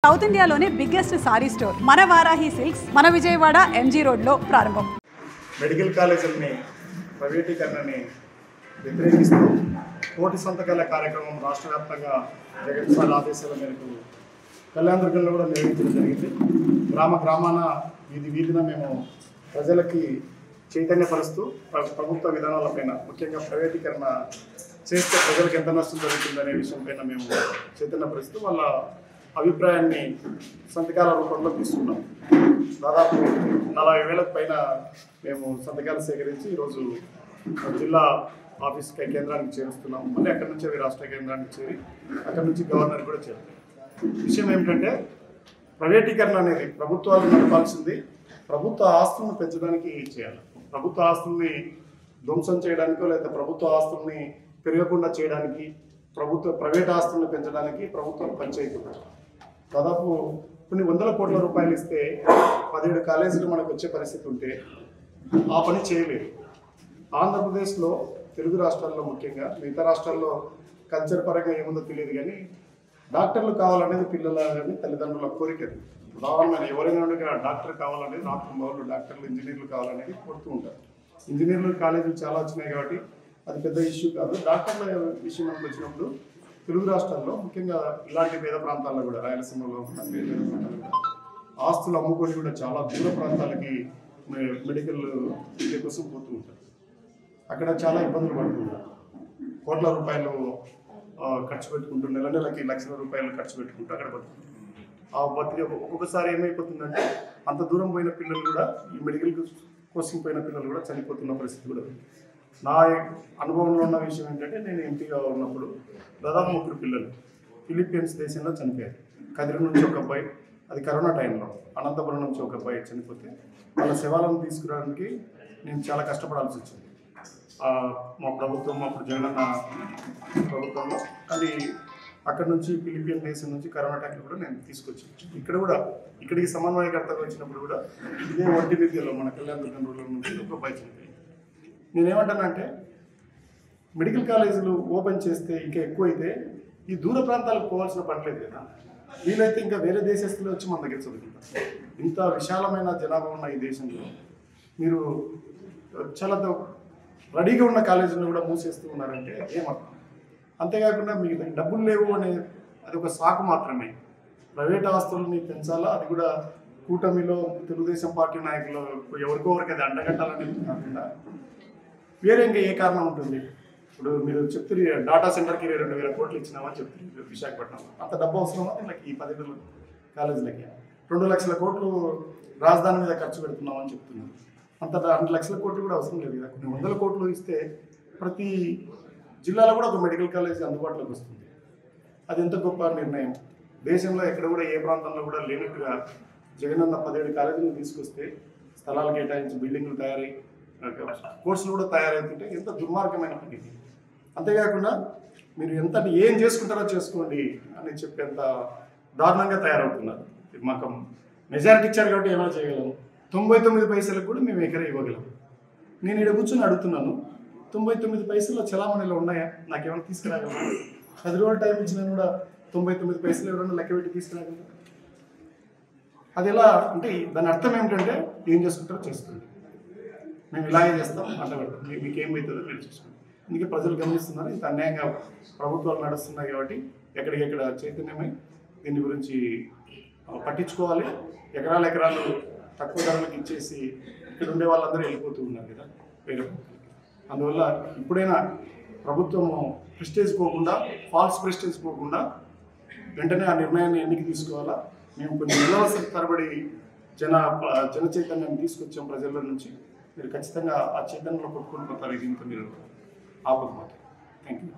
South ఇండియాలోనే biggest sorry store మన Varahi silks మన విజయవాడ ఎంజీ రోడ్లో ప్రారంభం. మెడికల్ కాలేజీలని ప్రైవేటీకరణని వ్యతిరేకిస్తూ కోటి సంతకాల కార్యక్రమం రాష్ట్ర వ్యాప్తంగా జగన్ సార్ ఆదేశాల మేరకు కళ్యాణదుర్గంలో కూడా నిర్వహించడం జరిగింది. గ్రామాన వీధిన మేము ప్రజలకి చైతన్యపరుస్తూ ప్రభుత్వ విధానాలపైన ముఖ్యంగా ప్రైవేటీకరణ చేస్తే ప్రజలకు ఎంత నష్టం జరుగుతుందనే విషయంపైన మేము చైతన్యపరుస్తూ వాళ్ళ అభిప్రాయాన్ని సంతకాల రూపంలో తీసుకున్నాం. దాదాపు 40,000 పైన మేము సంతకాలు సేకరించి ఈరోజు జిల్లా ఆఫీస్ కేంద్రానికి చేరుస్తున్నాం. మళ్ళీ అక్కడి నుంచి అవి రాష్ట్ర కేంద్రానికి చేరి అక్కడి నుంచి గవర్నర్ కూడా చేరుతాం. విషయం ఏమిటంటే ప్రైవేటీకరణ అనేది ప్రభుత్వాలు నడపాల్సింది ప్రభుత్వ ఆస్తులను పెంచడానికి చేయాలి. ప్రభుత్వ ఆస్తుల్ని ధ్వంసం చేయడానికో లేదా ప్రభుత్వ ఆస్తుల్ని పెరగకుండా చేయడానికి ప్రైవేట్ ఆస్తులను పెంచడానికి ప్రభుత్వం పనిచేయకుండా దాదాపు కొన్ని వందల కోట్ల రూపాయలు ఇస్తే 17 కాలేజీలు మనకు వచ్చే పరిస్థితి ఉంటే ఆ పని చేయలేదు. ఆంధ్రప్రదేశ్లో తెలుగు రాష్ట్రాల్లో ముఖ్యంగా మిగతా రాష్ట్రాల్లో కల్చర్ పరంగా ఏముందో తెలియదు కానీ డాక్టర్లు కావాలనేది పిల్లల కానీ తల్లిదండ్రుల కోరిక. ఉదాహరణ ఎవరైనా డాక్టర్ కావాలనేది నా కుటుంబంలో డాక్టర్లు ఇంజనీర్లు కావాలనేది కోరుతూ ఉంటారు. ఇంజనీర్లు కాలేజీలు చాలా వచ్చినాయి కాబట్టి అది పెద్ద ఇష్యూ కాదు. డాక్టర్ల విషయం మనకు వచ్చినప్పుడు తెలుగు రాష్ట్రాల్లో ముఖ్యంగా ఇలాంటి పేద ప్రాంతాల్లో కూడా రాయలసీమలో పేద ప్రాంతాల్లో కూడా ఆస్తులు అమ్ముకొని కూడా చాలా దూర ప్రాంతాలకి మెడికల్ విద్య కోసం పోతూ ఉంటారు. అక్కడ చాలా ఇబ్బందులు పడుతుంటారు. కోట్ల రూపాయలు ఖర్చు పెట్టుకుంటూ నెలకి లక్షల రూపాయలు ఖర్చు పెట్టుకుంటూ అక్కడ బతుకుంటారు. ఆ బతికి ఒక్కొక్కసారి ఏమైపోతుందంటే అంత దూరం పోయిన పిల్లలు కూడా ఈ మెడికల్ కోచింగ్ పోయిన పిల్లలు కూడా చనిపోతున్న పరిస్థితి కూడా ఉంది. నా అనుభవంలో ఉన్న విషయం ఏంటంటే నేను ఎంపీగా ఉన్నప్పుడు దాదాపు 3 పిల్లలు ఫిలిప్పీన్స్ దేశంలో చనిపోయారు. కదిరి నుంచి ఒక అబ్బాయి, అది కరోనా టైంలో, అనంతపురం నుంచి ఒక అబ్బాయి చనిపోతే వాళ్ళ శవాలను తీసుకురావడానికి నేను చాలా కష్టపడాల్సి వచ్చింది. మా ప్రభుత్వం అప్పుడు జగనన్న ప్రభుత్వంలో అది అక్కడ నుంచి ఫిలిప్పీన్ దేశం నుంచి కరోనా టైంలో కూడా నేను తీసుకొచ్చాను. ఇక్కడికి సమన్వయకర్తగా వచ్చినప్పుడు కూడా ఇదే ఒంటి విద్యలో మన కళ్యాణదుర్గం రోడ్ల నుంచి ఒక అబ్బాయి చనిపోయింది. నేనేమంటానంటే మెడికల్ కాలేజీలు ఓపెన్ చేస్తే ఇంకా ఎక్కువైతే ఈ దూర ప్రాంతాలకు పోవాల్సిన పనిలేదు కదా. వీలైతే ఇంకా వేరే దేశస్తులు వచ్చి మన దగ్గర చదువుకుంటారు. ఇంత విశాలమైన జనాభా ఉన్న ఈ దేశంలో మీరు చాలా రెడీగా ఉన్న కాలేజీలను కూడా మూసేస్తూ ఉన్నారంటే ఏమర్థం? అంతేకాకుండా మీకు డబ్బులు లేవు అనే అది ఒక సాకు మాత్రమే. ప్రైవేట్ ఆస్తులని పెంచాలా, అది కూడా కూటమిలో తెలుగుదేశం పార్టీ నాయకులు ఎవరికొవరికి అది అండగట్టాలనేది కాకుండా వేరే ఇంకా ఏ కారణం ఉంటుంది? ఇప్పుడు మీరు చెప్తున్నారు డాటా సెంటర్కి 22,000 కోట్లు ఇచ్చినామని చెప్తున్నారు విశాఖపట్నం. అంత డబ్బు అవసరమా వీళ్ళకి? ఈ 10 కాలేజీలకి 2 లక్షల కోట్లు రాజధాని మీద ఖర్చు పెడుతున్నామని చెప్తున్నారు. అంత 2 లక్షల కోట్లు కూడా అవసరం లేదు కదా. కొన్ని వందల కోట్లు ఇస్తే ప్రతి జిల్లాలో కూడా ఒక మెడికల్ కాలేజ్ అందుబాటులోకి వస్తుంది. అది ఎంత గొప్ప నిర్ణయం. దేశంలో ఎక్కడ కూడా ఏ ప్రాంతంలో కూడా లేనట్టుగా జగనన్న 17 కాలేజీలు తీసుకొస్తే స్థలాలు కేటాయించి బిల్డింగ్లు తయారై కోర్సులు కూడా తయారవుతుంటే ఎంత దుర్మార్గమైన పని. అంతేకాకుండా మీరు ఏం చేసుకుంటారో చేసుకోండి అని చెప్పేంత దారుణంగా తయారవుతున్నారు. మాకు మెజారిటీ ఇచ్చారు కాబట్టి ఏమైనా చేయగలము. 99 పైసలకు కూడా మేము ఎకరా ఇవ్వగలం. నేను ఇక్కడ కూర్చొని అడుగుతున్నాను, 99 పైసలు చలామణిలో ఉన్నాయా? నాకేమైనా తీసుకురాగలరా? 10 రోజులు టైం ఇచ్చినా కూడా 99 పైసలు ఎవరైనా లెక్క పెట్టి తీసుకురాగలరా? అది ఎలా అంటే దాని అర్థం ఏమిటంటే ఏం చేసుకుంటారో చేసుకోండి, మేము ఇలాగే చేస్తాం అట్లా పెడతాం, మీకు ఏమవుతుందో మీరు చూసుకోండి. అందుకే ప్రజలు గమనిస్తున్నారు ఇంత అన్యాయంగా ప్రభుత్వాలు నడుస్తున్నాయి కాబట్టి ఎక్కడికెక్కడ చైతన్యమై దీని గురించి పట్టించుకోవాలి. ఎకరాలు తక్కువ ధరలకు ఇచ్చేసి ఇక్కడ ఉండే వాళ్ళందరూ వెళ్ళిపోతూ ఉన్నారు కదా వేరే. అందువల్ల ఇప్పుడైనా ప్రభుత్వము ప్రెస్టేజ్ పోకుండా, ఫాల్స్ ప్రెస్టేజ్ పోకుండా వెంటనే ఆ నిర్ణయాన్ని ఎన్నికి తీసుకోవాలా. మేము కొన్ని నెలల తరబడి జన చైతన్యాన్ని తీసుకొచ్చాం ప్రజల నుంచి. మీరు ఖచ్చితంగా ఆ చైతన్యంలో కొట్టుకుని పోతారు. దీంతో మీరు ఆపకపోతే. Thank you.